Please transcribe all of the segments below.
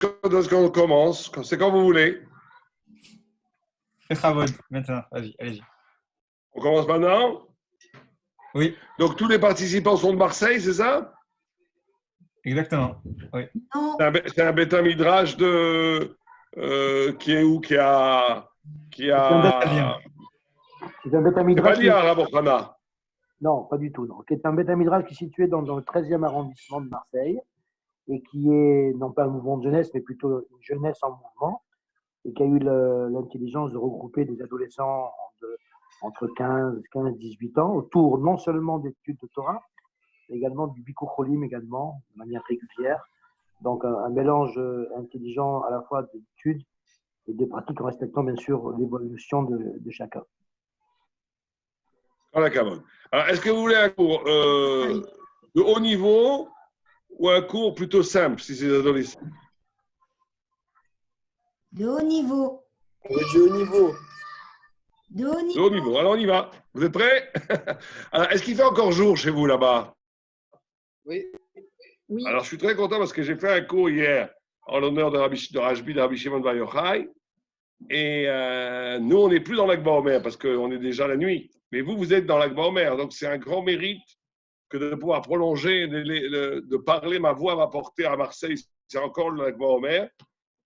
est-ce qu'on commence? C'est quand vous voulez. Maintenant, vas-y, allez-y. On commence maintenant? Oui. Donc, tous les participants sont de Marseille, c'est ça? Exactement. Oui. C'est un Beth Midrash qui est où? C'est un Beth C'est Midrash. pas lié à Rav Ochana. Non, pas du tout. Non. C'est un Beth Midrash qui est situé dans le 13e arrondissement de Marseille et qui est, non pas un mouvement de jeunesse, mais plutôt une jeunesse en mouvement et qui a eu l'intelligence de regrouper des adolescents entre 15 et 18 ans autour non seulement d'études de Torah, mais également du Bikur Cholim également, de manière régulière. Donc, un mélange intelligent à la fois d'études et de pratiques en respectant bien sûr l'évolution de chacun. Alors, est-ce que vous voulez un cours de haut niveau ou un cours plutôt simple si c'est des adolescents? De haut niveau. Du haut niveau. De haut niveau. De haut niveau. Alors, on y va. Vous êtes prêts? Alors, est-ce qu'il fait encore jour chez vous là-bas? Oui. Oui. Alors, je suis très content parce que j'ai fait un cours hier en l'honneur de Rabbi Shimon Bar Yochai. Et nous, on n'est plus dans l'Akba Omer parce qu'on est déjà la nuit. Mais vous êtes dans l'Akba Omer. Donc, c'est un grand mérite que de pouvoir prolonger, de parler, ma voix m'apporter à Marseille. C'est encore l'Akba Omer.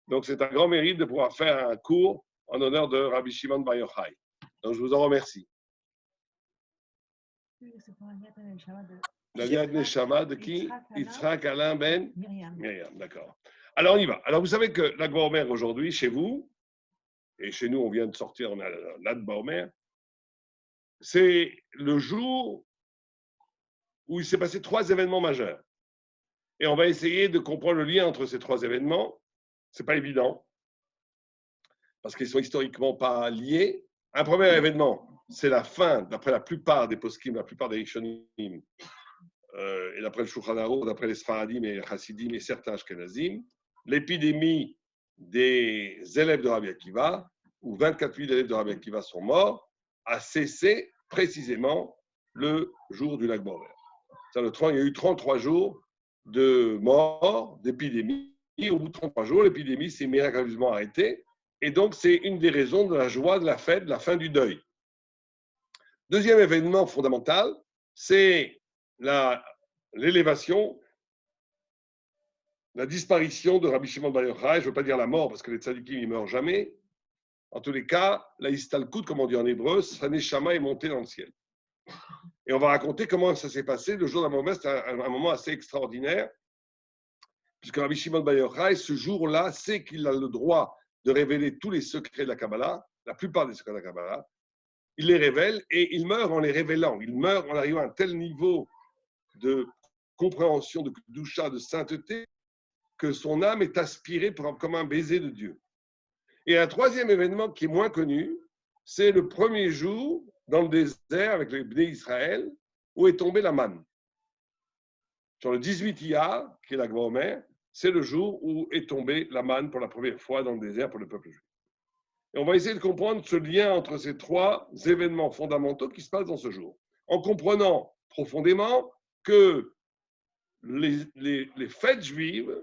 Donc, c'est un grand mérite de pouvoir faire un cours en honneur de Rabbi Shimon Bar Yochai. Donc, je vous en remercie. La Yad Neshama de qui? Yitzhak Alain Ben Myriam, d'accord. Alors, on y va. Alors, vous savez que l'Akba Omer aujourd'hui, chez vous, et chez nous, on vient de sortir, on a l'Akba Omer, c'est le jour où il s'est passé 3 événements majeurs. Et on va essayer de comprendre le lien entre ces 3 événements. Ce n'est pas évident, parce qu'ils ne sont historiquement pas liés. Un premier événement, c'est la fin, d'après la plupart des poskim, la plupart des Rishonim, et d'après le Shulchan Aruch, d'après les Sfaradim et les Chassidim et certains Ashkenazim, l'épidémie des élèves de Rabbi Akiva, où 24 000 élèves de Rabbi Akiva sont morts, a cessé précisément le jour du Lag Baomer. Il y a eu 33 jours de morts, d'épidémie. Au bout de 33 jours, l'épidémie s'est miraculeusement arrêtée. Et donc, c'est une des raisons de la joie, de la fête, de la fin du deuil. Deuxième événement fondamental, c'est l'élévation, la disparition de Rabbi Shimon Bar Yochai. Je ne veux pas dire la mort, parce que les tzadikim, ils ne meurent jamais. En tous les cas, la Istalkut, comme on dit en hébreu, sa neshama est montée dans le ciel. Et on va raconter comment ça s'est passé. Le jour d'un moment, c'était un moment assez extraordinaire, puisque Rabbi Shimon Bar Yochai, ce jour-là, sait qu'il a le droit de révéler tous les secrets de la Kabbalah, la plupart des secrets de la Kabbalah. Il les révèle et il meurt en les révélant. Il meurt en arrivant à un tel niveau de compréhension, de doucha, de sainteté, que son âme est aspirée comme un baiser de Dieu. Et un troisième événement qui est moins connu, c'est le premier jour dans le désert avec les Bnei Israël, où est tombée la manne. Sur le 18 Iyar, qui est la grand-mère, c'est le jour où est tombée la manne pour la première fois dans le désert pour le peuple juif. Et on va essayer de comprendre ce lien entre ces 3 événements fondamentaux qui se passent dans ce jour, en comprenant profondément que les fêtes juives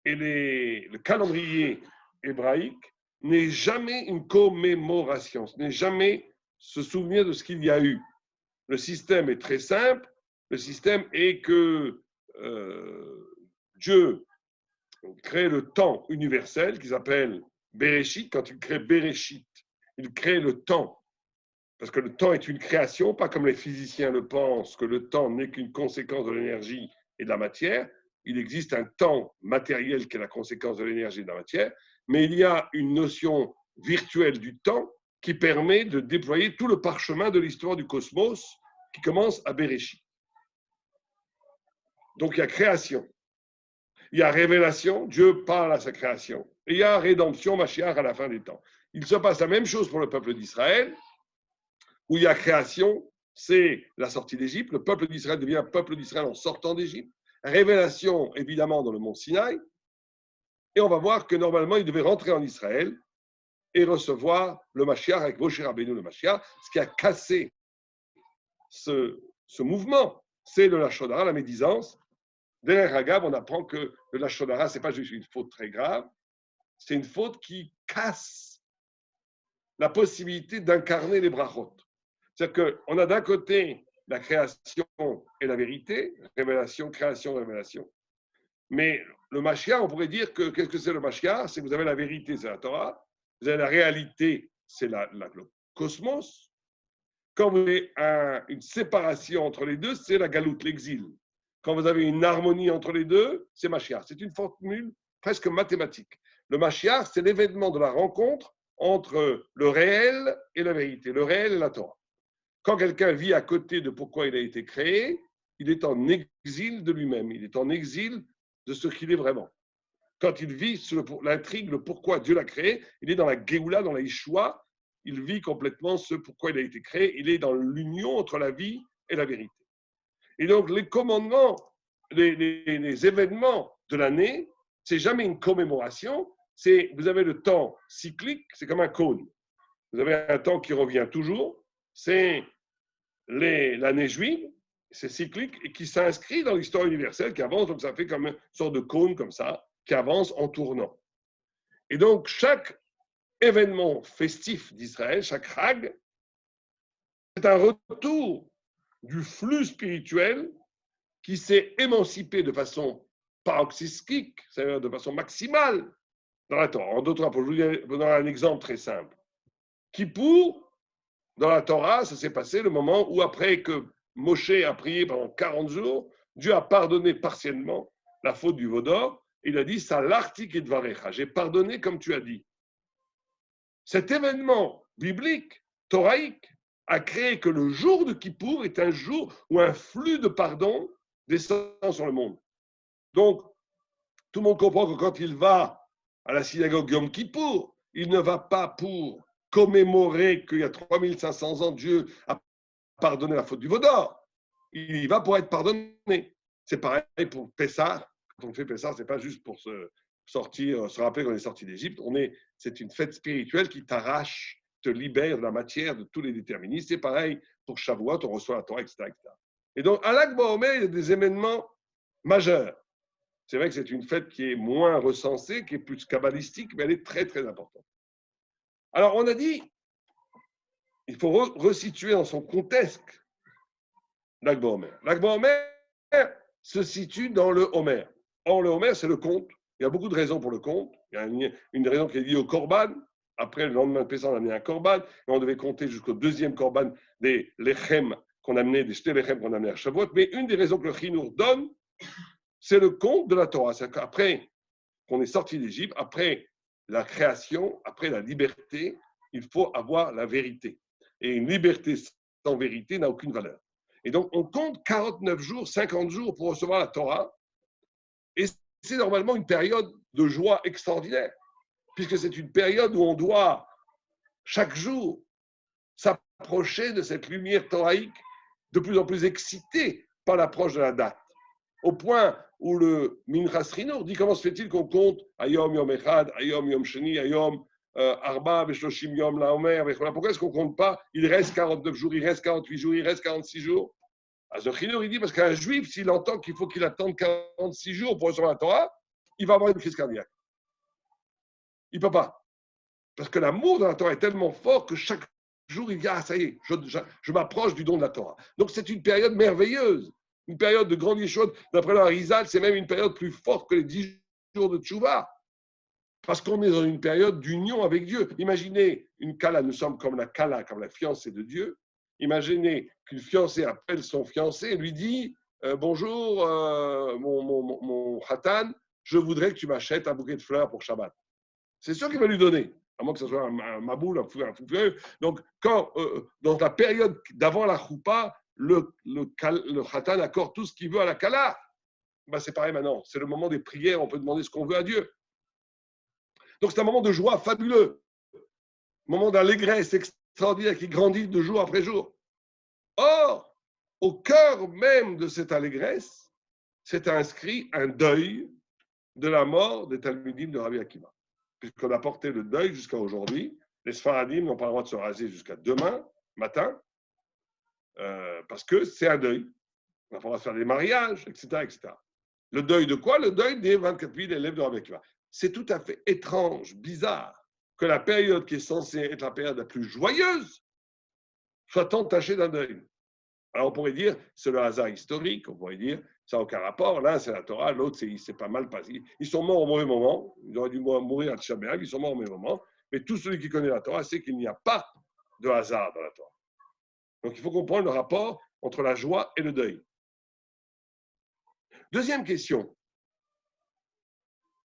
et le calendrier hébraïque n'est jamais une commémoration, ce n'est jamais se souvenir de ce qu'il y a eu. Le système est très simple. Le système est que Dieu crée le temps universel qui s'appelle Bereshit. Quand il crée Bereshit, il crée le temps. Parce que le temps est une création, pas comme les physiciens le pensent, que le temps n'est qu'une conséquence de l'énergie et de la matière. Il existe un temps matériel qui est la conséquence de l'énergie et de la matière, mais il y a une notion virtuelle du temps qui permet de déployer tout le parchemin de l'histoire du cosmos qui commence à Bereshit. Donc il y a création, il y a révélation, Dieu parle à sa création, et il y a rédemption, Mashiach à la fin des temps. Il se passe la même chose pour le peuple d'Israël, où il y a création, c'est la sortie d'Égypte, le peuple d'Israël devient peuple d'Israël en sortant d'Égypte, révélation évidemment dans le mont Sinaï, et on va voir que normalement il devait rentrer en Israël et recevoir le Mashiach avec Moshe Rabbeinu le Mashiach. Ce qui a cassé ce mouvement, c'est le Lachon Hara, la médisance, Derrière Hagab, on apprend que le Lachon Hara, ce n'est pas juste une faute très grave, c'est une faute qui casse la possibilité d'incarner les brachot. C'est-à-dire qu'on a d'un côté la création et la vérité, révélation, création, révélation. Mais le Mashiach, on pourrait dire que qu'est-ce que c'est le Mashiach? C'est que vous avez la vérité, c'est la Torah. Vous avez la réalité, c'est le cosmos. Quand vous avez une séparation entre les deux, c'est la galoute, l'exil. Quand vous avez une harmonie entre les deux, c'est Mashiach. C'est une formule presque mathématique. Le Mashiach, c'est l'événement de la rencontre entre le réel et la vérité, le réel et la Torah. Quand quelqu'un vit à côté de pourquoi il a été créé, il est en exil de lui-même, il est en exil de ce qu'il est vraiment. Quand il vit sur l'intrigue, le pourquoi Dieu l'a créé, il est dans la Géoula, dans la Yeshua, il vit complètement ce pourquoi il a été créé, il est dans l'union entre la vie et la vérité. Et donc les commandements, les événements de l'année, c'est jamais une commémoration, vous avez le temps cyclique, c'est comme un cône. Vous avez un temps qui revient toujours, c'est l'année juive, c'est cyclique et qui s'inscrit dans l'histoire universelle, qui avance, donc ça fait comme une sorte de cône comme ça, qui avance en tournant. Et donc chaque événement festif d'Israël, chaque Chag, c'est un retour du flux spirituel qui s'est émancipé de façon paroxystique, c'est-à-dire de façon maximale dans la Torah. En d'autres termes, pour vous donner un exemple très simple. Kippour, dans la Torah, ça s'est passé le moment où, après que Moshe a prié pendant 40 jours, Dieu a pardonné partiellement la faute du Vaudor. Il a dit, Salartik et Dvarecha, j'ai pardonné comme tu as dit. Cet événement biblique, thoraïque, a créé que le jour de Kippour est un jour où un flux de pardon descend sur le monde. Donc, tout le monde comprend que quand il va à la synagogue Yom Kippour, il ne va pas pour commémorer qu'il y a 3500 ans, Dieu a pardonné la faute du Vaudor. Il y va pour être pardonné. C'est pareil pour Pessah. Quand on fait Pessah, ce n'est pas juste pour se rappeler qu'on est sorti d'Égypte. C'est une fête spirituelle qui t'arrache, te libère de la matière, de tous les déterministes. C'est pareil pour Shavuot, on reçoit la Torah, etc., etc. Et donc, à l'Ag Baomer, il y a des événements majeurs. C'est vrai que c'est une fête qui est moins recensée, qui est plus kabbalistique, mais elle est très, très importante. Alors, on a dit, il faut resituer dans son contexte l'Ag Baomer. L'Ag Baomer se situe dans le Homer. Or, le Homer, c'est le conte. Il y a beaucoup de raisons pour le conte. Il y a une raison qui est liée au Korban. Après, le lendemain de Pessah, on a amené un Korban. Et on devait compter jusqu'au deuxième Korban des Lechem qu'on a amené, des Shté Lechem qu'on a amené à Shavuot. Mais une des raisons que le Chinour donne, c'est le conte de la Torah. C'est-à-dire qu'après qu'on est sorti d'Égypte, après la création, après la liberté, il faut avoir la vérité. Et une liberté sans vérité n'a aucune valeur. Et donc, on compte 49 jours, 50 jours pour recevoir la Torah. Et c'est normalement une période de joie extraordinaire, puisque c'est une période où on doit, chaque jour, s'approcher de cette lumière thoraïque de plus en plus excitée par l'approche de la date. Au point où le Minchas Chinour dit comment se fait-il qu'on compte Ayom Yom Echad, Ayom Yom Sheni, Ayom Arba, Veshloshim Yom Laomer, pourquoi est-ce qu'on ne compte pas? Il reste 49 jours, il reste 48 jours, il reste 46 jours. Le Chinour, il dit parce qu'un juif, s'il entend qu'il faut qu'il attende 46 jours pour recevoir la Torah, il va avoir une crise cardiaque. Il ne peut pas. Parce que l'amour de la Torah est tellement fort que chaque jour, il dit ah, ça y est, je m'approche du don de la Torah. Donc, c'est une période merveilleuse. Une période de grande Yeshua. D'après le Harizal, c'est même une période plus forte que les 10 jours de Tchouva. Parce qu'on est dans une période d'union avec Dieu. Imaginez une Kala, nous sommes comme la Kala, comme la fiancée de Dieu. Imaginez qu'une fiancée appelle son fiancé et lui dit bonjour, mon Khatan, je voudrais que tu m'achètes un bouquet de fleurs pour Shabbat. C'est sûr qu'il va lui donner, à moins que ce soit un maboul, un fou furieux. Donc, quand, dans la période d'avant la choupa, le Khatan accorde tout ce qu'il veut à la Kala. Ben, c'est pareil maintenant. C'est le moment des prières, on peut demander ce qu'on veut à Dieu. Donc, c'est un moment de joie fabuleux. Un moment d'allégresse extraordinaire qui grandit de jour après jour. Or, au cœur même de cette allégresse, s'est inscrit un deuil de la mort des Talmudim de Rabbi Akiva. Puisqu'on a porté le deuil jusqu'à aujourd'hui, les Sfaradim n'ont pas le droit de se raser jusqu'à demain matin, parce que c'est un deuil. On n'a pas le droit de faire des mariages, etc., etc. Le deuil de quoi? Le deuil des 24 000 élèves de Rabbi Akiva. C'est tout à fait étrange, bizarre, que la période qui est censée être la période la plus joyeuse soit entachée d'un deuil. Alors on pourrait dire, c'est le hasard historique, on pourrait dire, ça n'a aucun rapport. L'un, c'est la Torah, l'autre, c'est pas mal passé. Ils sont morts au mauvais moment, ils auraient dû mourir à Tisha B'Av, ils sont morts au mauvais moment. Mais tout celui qui connaît la Torah sait qu'il n'y a pas de hasard dans la Torah. Donc il faut comprendre le rapport entre la joie et le deuil. Deuxième question.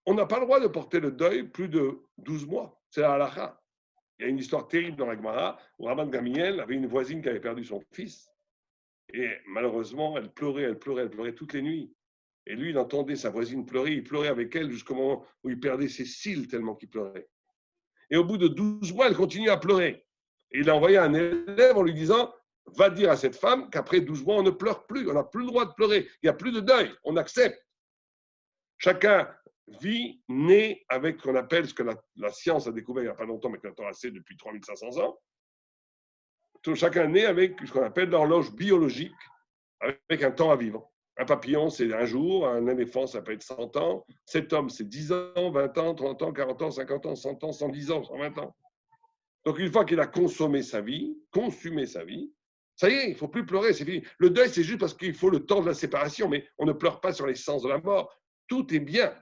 On n'a pas le droit de porter le deuil plus de 12 mois. C'est la halakha. Il y a une histoire terrible dans la Gemara où Rabban Gamliel avait une voisine qui avait perdu son fils. Et malheureusement, elle pleurait toutes les nuits. Et lui, il entendait sa voisine pleurer, il pleurait avec elle jusqu'au moment où il perdait ses cils tellement qu'il pleurait. Et au bout de 12 mois, elle continue à pleurer. Et il a envoyé un élève en lui disant, va dire à cette femme qu'après 12 mois, on ne pleure plus, on n'a plus le droit de pleurer, il n'y a plus de deuil, on accepte. Chacun vit, naît avec ce qu'on appelle, ce que la science a découvert il n'y a pas longtemps, mais que la Torah sait depuis 3500 ans. Chacun naît avec ce qu'on appelle l'horloge biologique, avec un temps à vivre. Un papillon, c'est un jour, un éléphant, ça peut être 100 ans, cet homme, c'est 10 ans, 20 ans, 30 ans, 40 ans, 50 ans, 100 ans, 110 ans, 120 ans. Donc une fois qu'il a consumé sa vie, ça y est, il ne faut plus pleurer, c'est fini. Le deuil, c'est juste parce qu'il faut le temps de la séparation, mais on ne pleure pas sur l'essence de la mort. Tout est bien.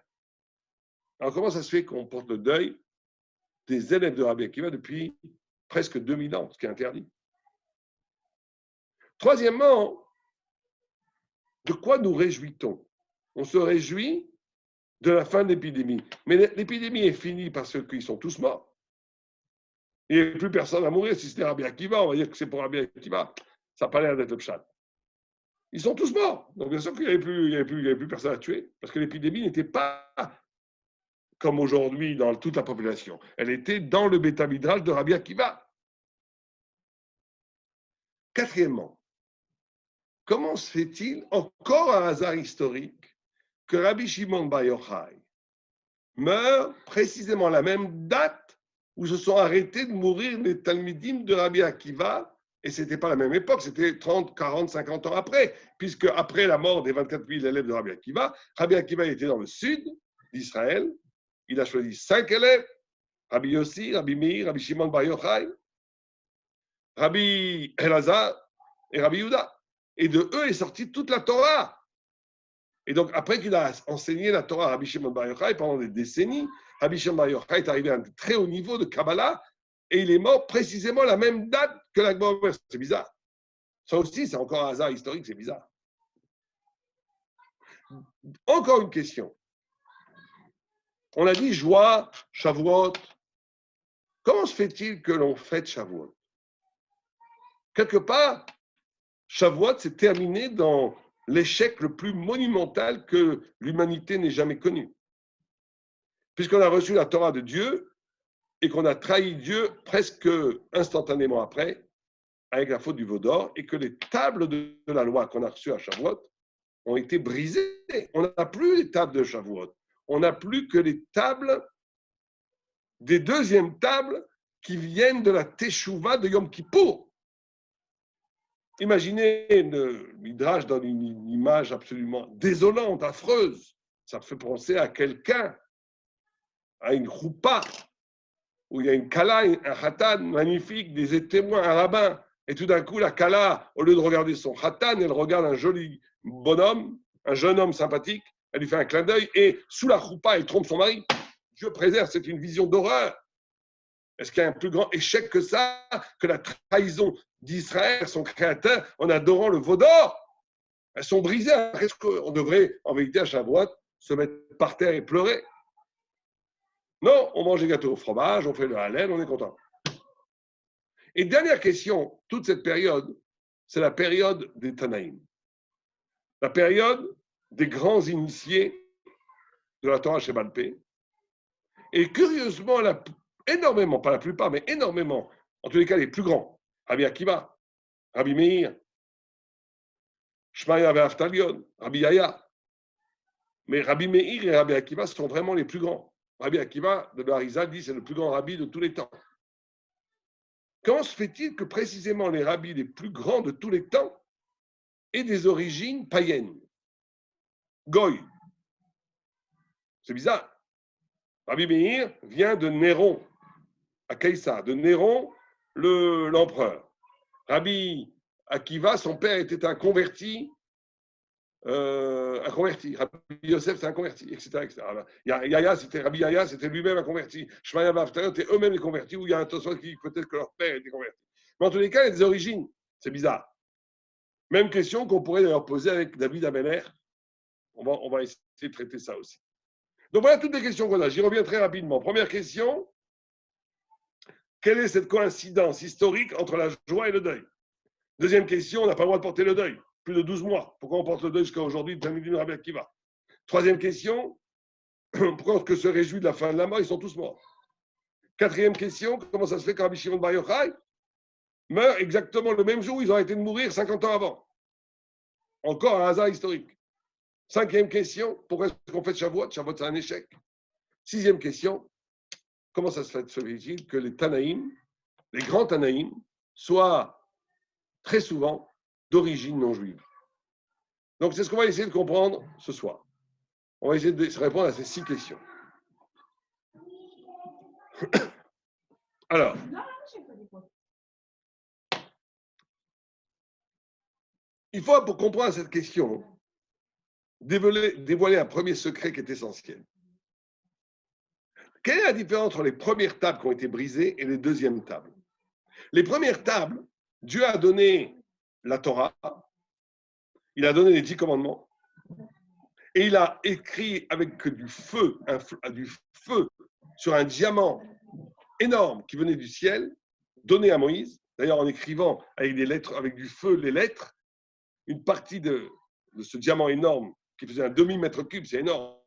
Alors comment ça se fait qu'on porte le deuil des élèves de Rabbi Akiva depuis presque 2000 ans, ce qui est interdit? Troisièmement, de quoi nous réjouit-on? On se réjouit de la fin de l'épidémie. Mais l'épidémie est finie parce qu'ils sont tous morts. Il n'y a plus personne à mourir. Si c'était Rabbi Akiva, on va dire que c'est pour Rabbi Akiva. Ça n'a pas l'air d'être le pshat. Ils sont tous morts. Donc bien sûr qu'il n'y avait plus personne à tuer. Parce que l'épidémie n'était pas comme aujourd'hui dans toute la population. Elle était dans le Beth Midrash de Rabbi Akiva. Quatrièmement, comment se fait-il, encore un hasard historique, que Rabbi Shimon Bar Yochai meurt précisément à la même date où se sont arrêtés de mourir les Talmidim de Rabbi Akiva, et ce n'était pas la même époque, c'était 30, 40, 50 ans après, puisque après la mort des 24 000 élèves de Rabbi Akiva était dans le sud d'Israël, il a choisi 5 élèves, Rabbi Yossi, Rabbi Meir, Rabbi Shimon Bar Yochai, Rabbi Elazar et Rabbi Yehuda. Et de eux est sortie toute la Torah. Et donc, après qu'il a enseigné la Torah à Rabbi Shimon Bar Yochai pendant des décennies, Rabbi Shimon Bar Yochai est arrivé à un très haut niveau de Kabbalah et il est mort précisément à la même date que la Gemara. C'est bizarre. Ça aussi, c'est encore un hasard historique, c'est bizarre. Encore une question. On a dit joie, Shavuot. Comment se fait-il que l'on fête Shavuot? Quelque part, Shavuot s'est terminé dans l'échec le plus monumental que l'humanité n'ait jamais connu. Puisqu'on a reçu la Torah de Dieu et qu'on a trahi Dieu presque instantanément après, avec la faute du veau d'or, et que les tables de la loi qu'on a reçues à Shavuot ont été brisées. On n'a plus les tables de Shavuot. On n'a plus que les tables des deuxièmes tables qui viennent de la Teshuvah de Yom Kippour. Imaginez le Midrash dans une image absolument désolante, affreuse. Ça me fait penser à quelqu'un, à une choupa, où il y a une kala, un khatan magnifique, des témoins, un rabbin. Et tout d'un coup, la kala, au lieu de regarder son khatan, elle regarde un joli bonhomme, un jeune homme sympathique. Elle lui fait un clin d'œil et sous la choupa, elle trompe son mari. Dieu préserve, c'est une vision d'horreur. Est-ce qu'il y a un plus grand échec que ça, que la trahison d'Israël, son créateur, en adorant le veau d'or? Elles sont brisées. Est-ce qu'on devrait, en vérité, à Shavuot, se mettre par terre et pleurer? Non, on mange des gâteaux au fromage, on fait le hallel, on est content. Et dernière question, toute cette période, c'est la période des Tanaïm. La période des grands initiés de la Torah Sheba'al Peh. Et curieusement, énormément, pas la plupart, mais énormément, en tous les cas les plus grands, Rabbi Akiva, Rabbi Meir, Shmaya ve'Aftalion, Rabbi Yaya. Mais Rabbi Meir et Rabbi Akiva sont vraiment les plus grands. Rabbi Akiva, de l'Arizal, dit c'est le plus grand rabbi de tous les temps. Comment se fait-il que précisément les rabbis les plus grands de tous les temps aient des origines païennes? Goy, C'est bizarre. Rabbi Meir vient de Néron, à Caïssa, de Néron, l'empereur. Rabbi Akiva, son père était un converti. Rabbi Yosef, c'est un converti, etc. etc. Rabbi Yaya, c'était lui-même un converti. Shmaya Baftaï, c'était eux-mêmes les convertis, où il y a un Tosfot qui dit peut-être que leur père était converti. Mais en tous les cas, il y a des origines. C'est bizarre. Même question qu'on pourrait d'ailleurs poser avec David Ameler. On va essayer de traiter ça aussi. Donc voilà toutes les questions qu'on a. J'y reviens très rapidement. Première question. Quelle est cette coïncidence historique entre la joie et le deuil? Deuxième question, on n'a pas le droit de porter le deuil. Plus de 12 mois. Pourquoi on porte le deuil jusqu'à aujourd'hui de Talmidim Rabbi Akiva? Troisième question, pourquoi on se réjouit de la fin de la mort? Ils sont tous morts. Quatrième question, comment ça se fait que Rabbi Shimon Bar Yochai meurt exactement le même jour où ils ont arrêté de mourir 50 ans avant? Encore un hasard historique. Cinquième question, pourquoi est-ce qu'on fait Shavuot? Shavuot, c'est un échec. Sixième question, comment ça se fait-il que les Tanaïm, les grands Tanaïm, soient très souvent d'origine non juive? Donc, c'est ce qu'on va essayer de comprendre ce soir. On va essayer de se répondre à ces 6 questions. Alors, il faut, pour comprendre cette question, dévoiler un premier secret qui est essentiel. Quelle est la différence entre les premières tables qui ont été brisées et les deuxièmes tables? Les premières tables, Dieu a donné la Torah, il a donné les 10 commandements, et il a écrit avec du feu sur un diamant énorme qui venait du ciel, donné à Moïse, d'ailleurs en écrivant avec des lettres, avec du feu les lettres, une partie de ce diamant énorme qui faisait un demi-mètre cube, c'est énorme,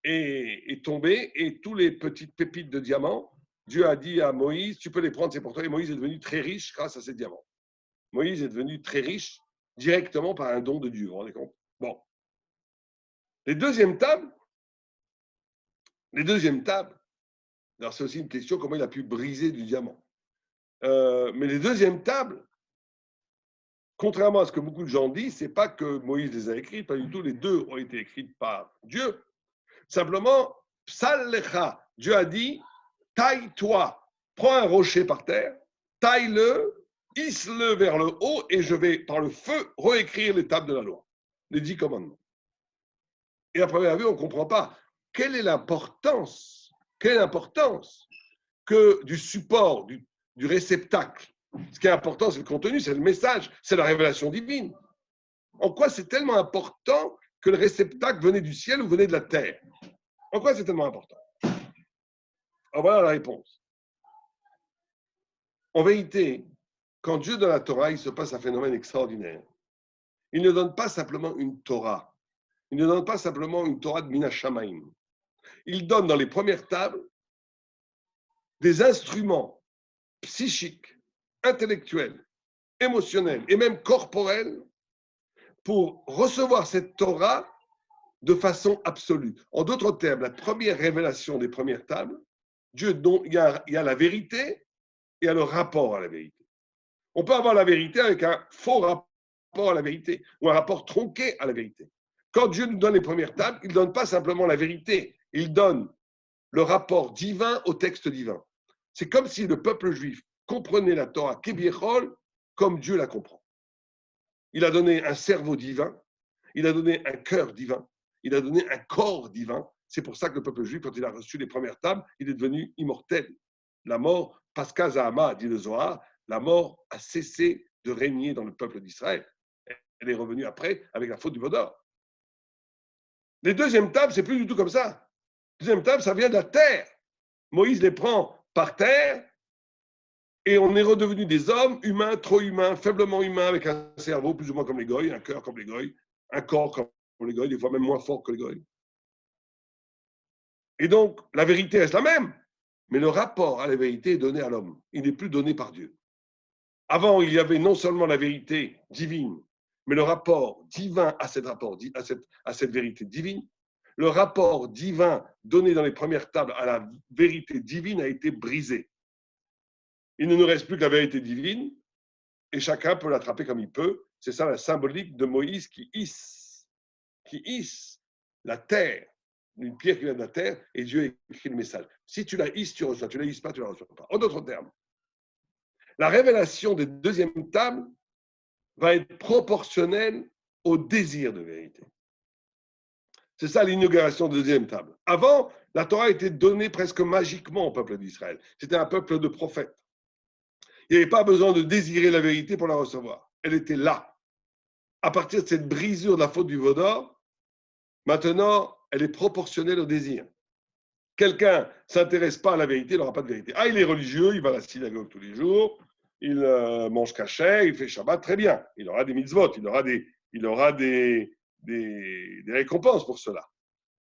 est tombée, et tous les petites pépites de diamant, Dieu a dit à Moïse, tu peux les prendre, c'est pour toi, et Moïse est devenu très riche grâce à ces diamants. Moïse est devenu très riche directement par un don de Dieu, vous vous rendez compte? Bon. Les deuxièmes tables, alors c'est aussi une question, comment il a pu briser du diamant. Mais les deuxièmes tables, contrairement à ce que beaucoup de gens disent, c'est pas que Moïse les a écrites, pas du tout, les deux ont été écrites par Dieu. Simplement, Psal-Lecha, Dieu a dit, taille-toi, prends un rocher par terre, taille-le, hisse-le vers le haut, et je vais, par le feu, réécrire les tables de la loi, les 10 commandements. Et à première vue, on ne comprend pas. Quelle est l'importance que du support, du réceptacle? Ce qui est important, c'est le contenu, c'est le message, c'est la révélation divine. En quoi c'est tellement important que le réceptacle venait du ciel ou venait de la terre? En quoi c'est tellement important? Alors voilà la réponse. En vérité, quand Dieu donne la Torah, il se passe un phénomène extraordinaire. Il ne donne pas simplement une Torah. Il ne donne pas simplement une Torah de Mina Shamaim. Il donne dans les premières tables des instruments psychiques, intellectuels, émotionnels et même corporels pour recevoir cette Torah de façon absolue. En d'autres termes, la première révélation des premières tables, il y a la vérité et il y a le rapport à la vérité. On peut avoir la vérité avec un faux rapport à la vérité ou un rapport tronqué à la vérité. Quand Dieu nous donne les premières tables, il ne donne pas simplement la vérité, il donne le rapport divin au texte divin. C'est comme si le peuple juif comprenait la Torah Kebiechol comme Dieu la comprend. Il a donné un cerveau divin, il a donné un cœur divin, il a donné un corps divin. C'est pour ça que le peuple juif, quand il a reçu les premières tables, il est devenu immortel. La mort, Pascha Zahama, dit le Zohar, la mort a cessé de régner dans le peuple d'Israël. Elle est revenue après avec la faute du Vaudor. Les deuxièmes tables, c'est plus du tout comme ça. Les deuxièmes tables, ça vient de la terre. Moïse les prend par terre et on est redevenu des hommes humains, trop humains, faiblement humains, avec un cerveau plus ou moins comme les goïs, un cœur comme les goïs, un corps comme les goïs, des fois même moins fort que les goïs. Et donc, la vérité reste la même, mais le rapport à la vérité est donné à l'homme. Il n'est plus donné par Dieu. Avant, il y avait non seulement la vérité divine, mais le rapport divin à cette vérité divine. Le rapport divin donné dans les premières tables à la vérité divine a été brisé. Il ne nous reste plus que la vérité divine et chacun peut l'attraper comme il peut. C'est ça la symbolique de Moïse qui hisse la terre une pierre qui vient de la terre, et Dieu écrit le message. Si tu la hisses, tu reçois. Tu la hisses pas, tu ne la reçois pas. En d'autres termes, la révélation des deuxièmes tables va être proportionnelle au désir de vérité. C'est ça l'inauguration de la deuxième table. Avant, la Torah était donnée presque magiquement au peuple d'Israël. C'était un peuple de prophètes. Il n'y avait pas besoin de désirer la vérité pour la recevoir. Elle était là. À partir de cette brisure de la faute du Vaudor, maintenant, elle est proportionnelle au désir. Quelqu'un ne s'intéresse pas à la vérité, il n'aura pas de vérité. Ah, il est religieux, il va à la synagogue tous les jours, il mange cachet, il fait Shabbat, très bien. Il aura des mitzvot, il aura des récompenses pour cela.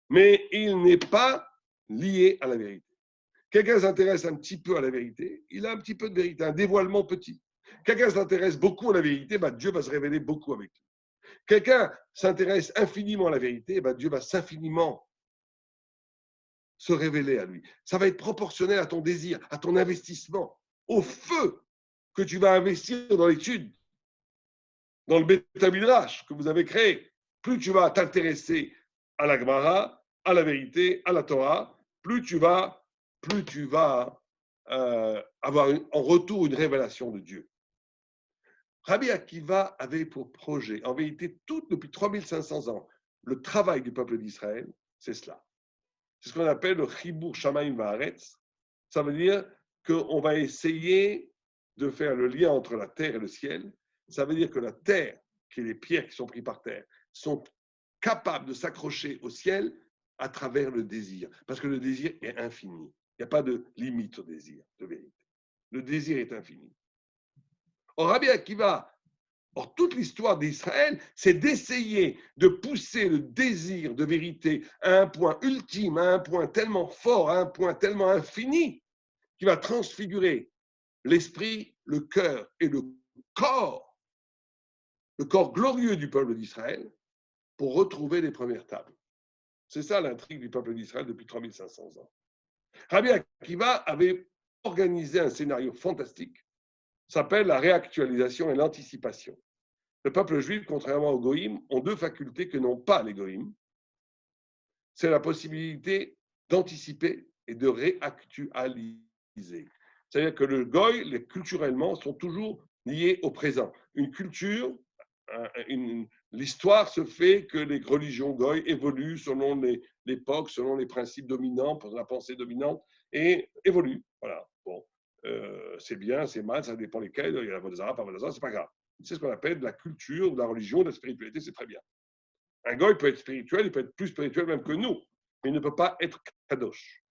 Mais il n'est pas lié à la vérité. Quelqu'un s'intéresse un petit peu à la vérité, il a un petit peu de vérité, un dévoilement petit. Quelqu'un s'intéresse beaucoup à la vérité, Dieu va se révéler beaucoup avec lui. Quelqu'un s'intéresse infiniment à la vérité, Dieu va s'infiniment se révéler à lui. Ça va être proportionnel à ton désir, à ton investissement, au feu que tu vas investir dans l'étude, dans le Beth Midrash que vous avez créé. Plus tu vas t'intéresser à la Gemara, à la vérité, à la Torah, plus tu vas avoir en retour une révélation de Dieu. Rabbi Akiva avait pour projet, en vérité, tout depuis 3500 ans, le travail du peuple d'Israël, c'est cela. C'est ce qu'on appelle le Chibur Shamayim Va'aretz. Ça veut dire qu'on va essayer de faire le lien entre la terre et le ciel. Ça veut dire que la terre, qui est les pierres qui sont prises par terre, sont capables de s'accrocher au ciel à travers le désir. Parce que le désir est infini. Il n'y a pas de limite au désir, de vérité. Le désir est infini. Or, Rabbi Akiva, toute l'histoire d'Israël, c'est d'essayer de pousser le désir de vérité à un point ultime, à un point tellement fort, à un point tellement infini, qui va transfigurer l'esprit, le cœur et le corps glorieux du peuple d'Israël, pour retrouver les premières tables. C'est ça l'intrigue du peuple d'Israël depuis 3500 ans. Rabbi Akiva avait organisé un scénario fantastique, s'appelle la réactualisation et l'anticipation. Le peuple juif, contrairement aux goïms, ont deux facultés que n'ont pas les goïms. C'est la possibilité d'anticiper et de réactualiser. C'est-à-dire que le goï, culturellement, sont toujours liés au présent. Une culture, l'histoire se fait que les religions goï évoluent selon l'époque, selon les principes dominants, pour la pensée dominante, et évoluent. Voilà. Bon, c'est bien, c'est mal, ça dépend lesquels. Il y a la Vodazara, pas Vodazara, c'est pas grave. C'est ce qu'on appelle de la culture, de la religion, de la spiritualité, c'est très bien. Un goï peut être spirituel, il peut être plus spirituel même que nous, mais il ne peut pas être kadosh.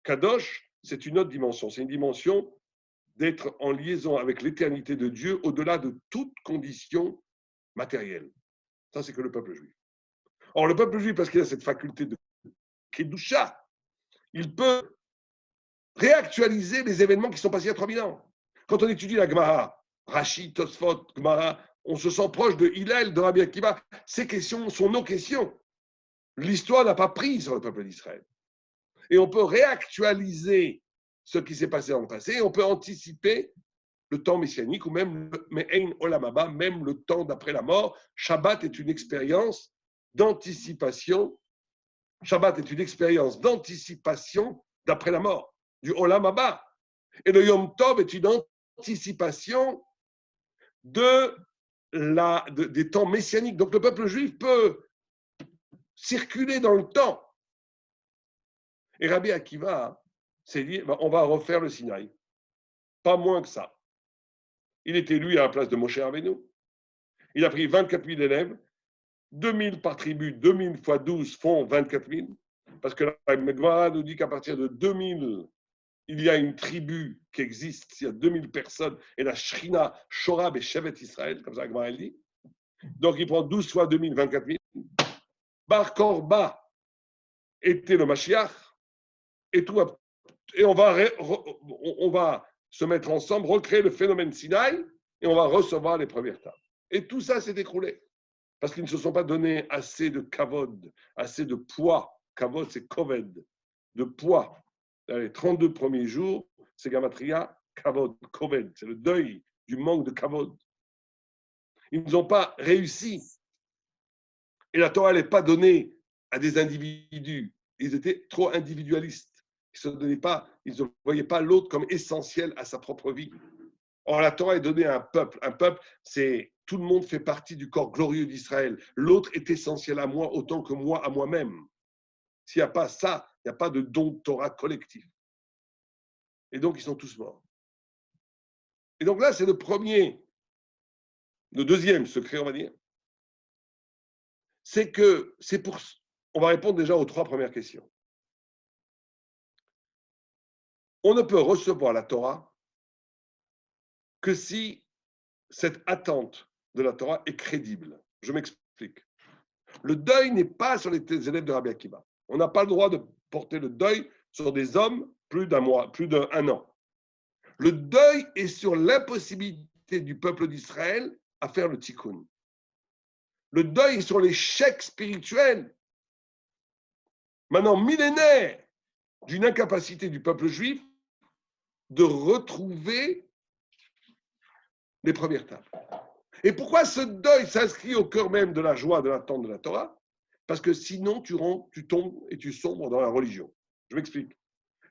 Kadosh, c'est une autre dimension. C'est une dimension d'être en liaison avec l'éternité de Dieu au-delà de toute condition matérielle. Ça, c'est que le peuple juif. Or, le peuple juif, parce qu'il a cette faculté de kedusha, il peut réactualiser les événements qui sont passés il y a 3000 ans. Quand on étudie la Gemara, Rashi, Tosfot, Gemara, on se sent proche de Hillel, de Rabbi Akiva. Ces questions sont nos questions. L'histoire n'a pas pris sur le peuple d'Israël. Et on peut réactualiser ce qui s'est passé dans le passé, et on peut anticiper le temps messianique, ou même le Me'ein Olam Haba, même le temps d'après la mort. Shabbat est une expérience d'anticipation. Shabbat est une expérience d'anticipation d'après la mort, du Olam Haba. Et le Yom Tov est une anticipation des temps messianiques. Donc le peuple juif peut circuler dans le temps. Et Rabbi Akiva s'est dit, on va refaire le Sinaï. Pas moins que ça. Il était lui à la place de Moshe Rabbeinu. Il a pris 24 000 élèves, 2000 par tribu, 2000 fois 12 font 24 000. Parce que la Gemara nous dit qu'à partir de 2000, il y a une tribu qui existe, il y a 2000 personnes, et la Shrina, Shorab et Shevet Israël, comme ça la Gemara dit. Donc il prend 12 fois 2000, 24 000. Bar Korba était le Mashiach, et on va se mettre ensemble, recréer le phénomène Sinaï, et on va recevoir les premières tables. Et tout ça s'est écroulé, parce qu'ils ne se sont pas donné assez de kavod, assez de poids. Kavod, c'est koved, de poids. Dans les 32 premiers jours, c'est Gamatria, kavod, koved, c'est le deuil du manque de kavod. Ils n'ont pas réussi. Et la Torah n'est pas donnée à des individus ils étaient trop individualistes. Ils ne voyaient pas l'autre comme essentiel à sa propre vie. Or, la Torah est donnée à un peuple. Un peuple, c'est tout le monde fait partie du corps glorieux d'Israël. L'autre est essentiel à moi autant que moi à moi-même. S'il n'y a pas ça, il n'y a pas de don de Torah collectif. Et donc, ils sont tous morts. Et donc là, c'est le deuxième secret, on va dire. On va répondre déjà aux 3 premières questions. On ne peut recevoir la Torah que si cette attente de la Torah est crédible. Je m'explique. Le deuil n'est pas sur les élèves de Rabbi Akiva. On n'a pas le droit de porter le deuil sur des hommes plus d'un mois, plus d'un an. Le deuil est sur l'impossibilité du peuple d'Israël à faire le tikkun. Le deuil est sur l'échec spirituel, maintenant millénaire, d'une incapacité du peuple juif de retrouver les premières tables. Et pourquoi ce deuil s'inscrit au cœur même de la joie, de l'attente de la Torah? Parce que sinon, tu tombes et tu sombres dans la religion. Je m'explique.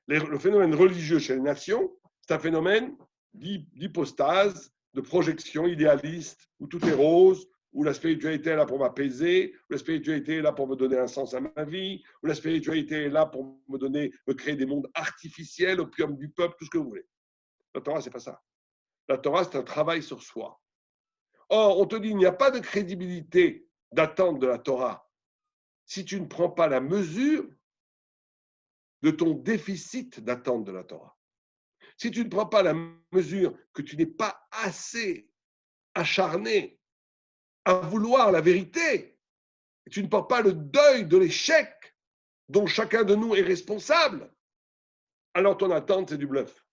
Le phénomène religieux chez les nations, c'est un phénomène d'hypostase, de projection idéaliste, où tout est rose, où la spiritualité est là pour m'apaiser, où la spiritualité est là pour me donner un sens à ma vie, où la spiritualité est là pour me créer des mondes artificiels, opium du peuple, tout ce que vous voulez. La Torah, c'est pas ça. La Torah, c'est un travail sur soi. Or, on te dit, il n'y a pas de crédibilité d'attente de la Torah si tu ne prends pas la mesure de ton déficit d'attente de la Torah. Si tu ne prends pas la mesure que tu n'es pas assez acharné à vouloir la vérité, et tu ne prends pas le deuil de l'échec dont chacun de nous est responsable, alors ton attente, c'est du bluff.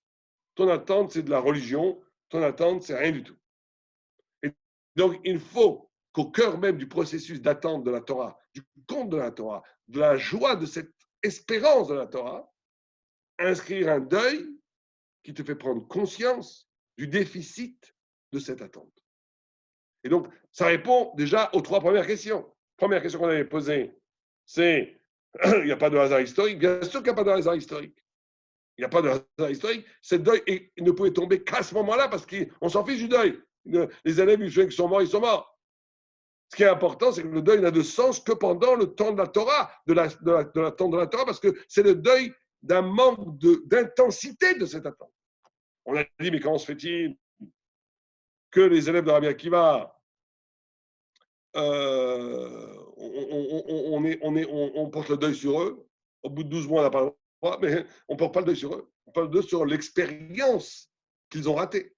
Ton attente, c'est de la religion. Ton attente, c'est rien du tout. Et donc, il faut qu'au cœur même du processus d'attente de la Torah, du compte de la Torah, de la joie de cette espérance de la Torah, inscrire un deuil qui te fait prendre conscience du déficit de cette attente. Et donc, ça répond déjà aux 3 premières questions. Première question qu'on avait posée, c'est il n'y a pas de hasard historique. Bien sûr qu'il n'y a pas de hasard historique. Il n'y a pas de hasard historique. Ce deuil ne pouvait tomber qu'à ce moment-là parce qu'on s'en fiche du deuil. Les élèves qui sont morts, ils sont morts. Ce qui est important, c'est que le deuil n'a de sens que pendant le temps de la Torah, de l'attente de la Torah, parce que c'est le deuil d'un manque d'intensité de cette attente. On a dit, mais comment se fait-il que les élèves de Rabbi Akiva, on porte le deuil sur eux. Au bout de 12 mois, on n'a pas le droit, mais on ne porte pas le deuil sur eux. On porte le deuil sur l'expérience qu'ils ont ratée.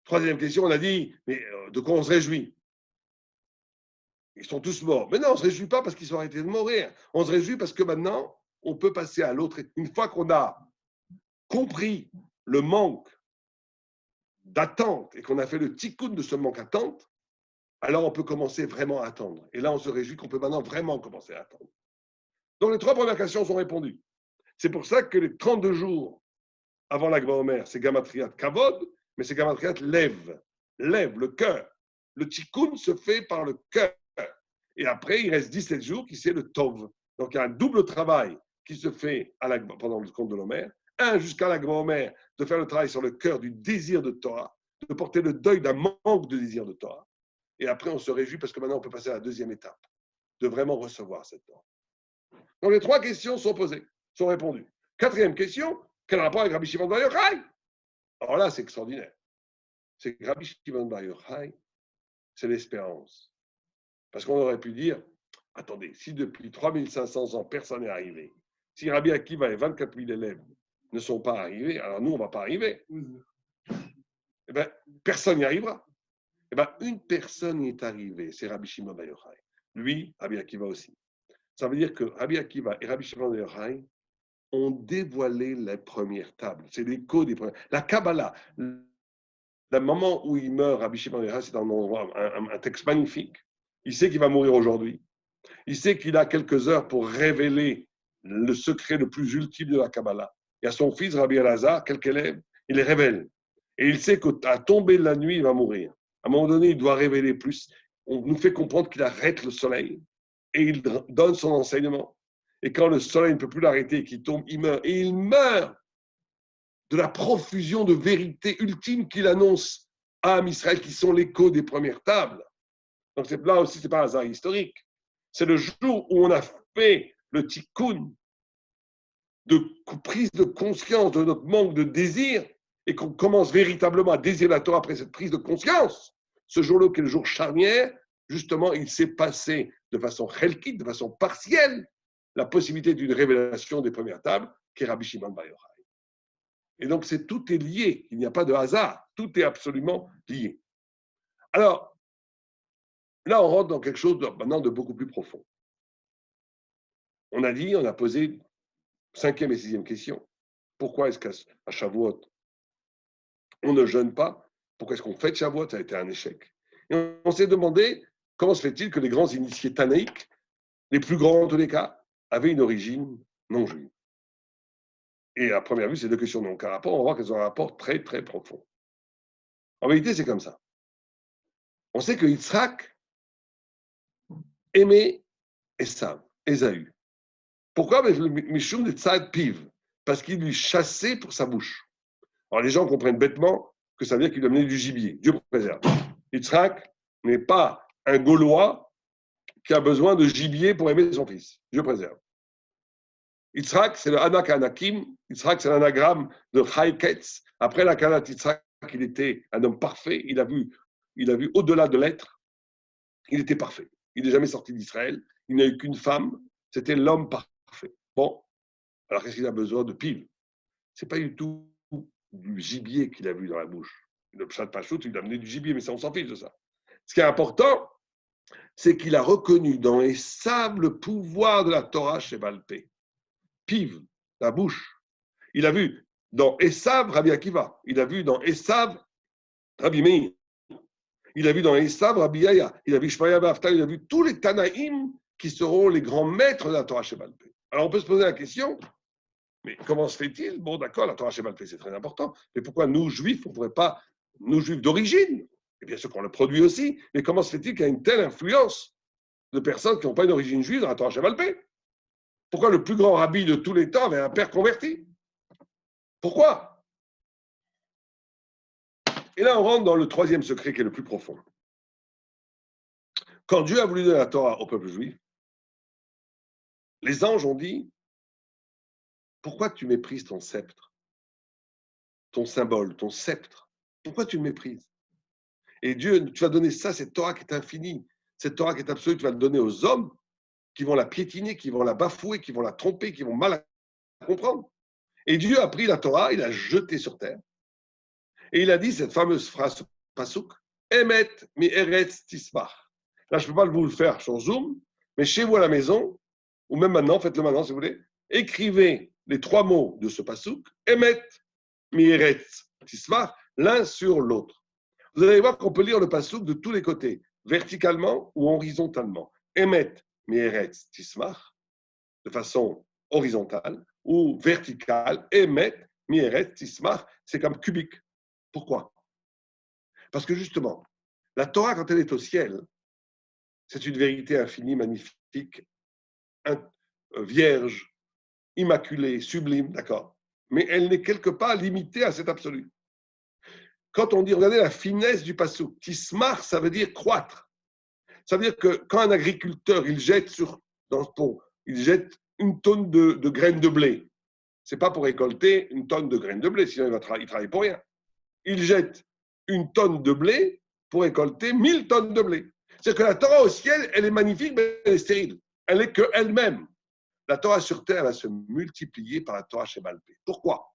Troisième question, on a dit, mais de quoi on se réjouit? Ils sont tous morts. Mais non, on ne se réjouit pas parce qu'ils sont arrêtés de mourir. On se réjouit parce que maintenant, on peut passer à l'autre. Une fois qu'on a compris le manque d'attente et qu'on a fait le tikkun de ce manque d'attente, alors on peut commencer vraiment à attendre. Et là, on se réjouit qu'on peut maintenant vraiment commencer à attendre. Donc, les 3 premières questions sont répondues. C'est pour ça que les 32 jours avant la Lag BaOmer, c'est Gematriat Kavod, mais c'est Gematriat lève le cœur. Le tikkun se fait par le cœur. Et après, il reste 17 jours qui c'est le Tov. Donc, il y a un double travail qui se fait pendant le compte de l'Omer. Un, jusqu'à la Lag BaOmer, de faire le travail sur le cœur du désir de Torah, de porter le deuil d'un manque de désir de Torah. Et après, on se réjouit parce que maintenant, on peut passer à la deuxième étape, de vraiment recevoir cette Torah. Donc, les 3 questions sont posées, sont répondues. 4e question, quel rapport avec Rabbi Shimon Bar Yochai? Alors là, c'est extraordinaire. C'est que Rabbi Shimon Bar Yochai, c'est l'espérance. Parce qu'on aurait pu dire, attendez, si depuis 3500 ans, personne n'est arrivé, si Rabbi Akiva et 24 000 élèves ne sont pas arrivés, alors nous, on ne va pas arriver. Eh bien, personne n'y arrivera. Eh bien, une personne y est arrivée, c'est Rabbi Shimon Bar Yochai. Lui, Rabbi Akiva aussi. Ça veut dire que Rabbi Akiva et Rabbi Shimon Bar Yochai ont dévoilé les premières tables. C'est l'écho des premières. La Kabbalah, le moment où il meurt, Rabbi Shimon Bar Yochai, c'est un texte magnifique. Il sait qu'il va mourir aujourd'hui. Il sait qu'il a quelques heures pour révéler le secret le plus ultime de la Kabbalah. Il y a son fils, Rabbi Elazar, quelques élèves, il les révèle. Et il sait qu'à tomber de la nuit, il va mourir. À un moment donné, il doit révéler plus. On nous fait comprendre qu'il arrête le soleil. et il donne son enseignement. Et quand le soleil ne peut plus l'arrêter et qu'il tombe, il meurt. Et il meurt de la profusion de vérité ultime qu'il annonce à Israël, qui sont l'écho des premières tables. Donc là aussi, ce n'est pas un hasard historique. C'est le jour où on a fait le tikkun de prise de conscience de notre manque de désir et qu'on commence véritablement à désirer la Torah après cette prise de conscience. Ce jour-là, qui est le jour charnière, justement, il s'est passé de façon chelkite, de façon partielle, la possibilité d'une révélation des premières tables, qui est Rabbi Shimon Bar Yochai. Et donc, tout est lié. Il n'y a pas de hasard. Tout est absolument lié. Alors, là, on rentre dans quelque chose maintenant de beaucoup plus profond. On a posé 5e et 6e question. Pourquoi est-ce qu'à Shavuot, on ne jeûne pas? Pourquoi est-ce qu'on fête Shavuot? Ça a été un échec. Et on s'est demandé, comment se fait-il que les grands initiés tanaïques, les plus grands en tous les cas, avaient une origine non juive? Et à première vue, ces deux questions n'ont aucun rapport. On va voir qu'elles ont un rapport très, très profond. En vérité, c'est comme ça. On sait que Yitzhak aimait Ésaü. Pourquoi? Mishum de Tzad Piv. Parce qu'il lui chassait pour sa bouche. Alors les gens comprennent bêtement que ça veut dire qu'il lui amenait du gibier. Dieu préserve. Yitzhak n'est pas un Gaulois qui a besoin de gibier pour aimer son fils. Dieu préserve. Yitzhak, c'est le Anak Anakim. Yitzhak, c'est l'anagramme de Chayketz. Après la Kanat Yitzhak, il était un homme parfait. Il a vu au-delà de l'être. Il était parfait. Il n'est jamais sorti d'Israël. Il n'a eu qu'une femme. C'était l'homme parfait. Bon, alors qu'est-ce qu'il a besoin de pile? Ce n'est pas du tout du gibier qu'il a vu dans la bouche. Le Pshat Pachout, il a amené du gibier, mais ça, on s'en fiche de ça. Ce qui est important, c'est qu'il a reconnu dans les sables le pouvoir de la Torah chez Balpé. Piv, la bouche. Il a vu dans Esav, Rabbi Akiva. Il a vu dans Esav, Rabbi Meir. Il a vu dans Esav, Rabbi Yaya. Il a vu Shmaya Bafta. Il a vu tous les Tanaïm qui seront les grands maîtres de la Torah chez Balpé. Alors on peut se poser la question, mais comment se fait-il? Bon, d'accord, la Torah chez Balpé, c'est très important. Mais pourquoi nous, juifs, on ne pourrait pas, nous, juifs d'origine, et bien sûr qu'on le produit aussi, mais comment se fait-il qu'il y a une telle influence de personnes qui n'ont pas une origine juive dans la Torah chez Balpé? Pourquoi le plus grand rabbi de tous les temps avait un père converti? Pourquoi? Et là, on rentre dans le troisième secret qui est le plus profond. Quand Dieu a voulu donner la Torah au peuple juif, les anges ont dit, pourquoi tu méprises ton sceptre, ton symbole, ton sceptre? Pourquoi tu le méprises? Et Dieu, tu vas donner ça, cette Torah qui est infinie, cette Torah qui est absolue, tu vas le donner aux hommes qui vont la piétiner, qui vont la bafouer, qui vont la tromper, qui vont mal la comprendre. Et Dieu a pris la Torah, il l'a jetée sur terre. Et il a dit cette fameuse phrase, Pasuk, Emet mi eretz tismach. Là, je ne peux pas vous le faire sur Zoom, mais chez vous à la maison, ou même maintenant, faites-le maintenant si vous voulez, écrivez les 3 mots de ce Pasuk, Emet mi eretz tismach, l'un sur l'autre. Vous allez voir qu'on peut lire le Pasuk de tous les côtés, verticalement ou horizontalement. Emet mi eretz tismach, de façon horizontale, ou verticale, Emet mi eretz tismach, c'est comme cubique. Pourquoi? Parce que justement, la Torah, quand elle est au ciel, c'est une vérité infinie, magnifique, vierge, immaculée, sublime, d'accord? Mais elle n'est quelque part limitée à cet absolu. Quand on dit, regardez la finesse du passouk, tismar, ça veut dire croître. Ça veut dire que quand un agriculteur, il jette il jette une tonne de graines de blé. Ce n'est pas pour récolter une tonne de graines de blé, sinon il travaille pour rien. Il jette une tonne de blé pour récolter 1000 tonnes de blé. C'est que la Torah au ciel, elle est magnifique, mais elle est stérile. Elle n'est qu'elle-même. La Torah sur terre va se multiplier par la Torah chez Balpé. Pourquoi?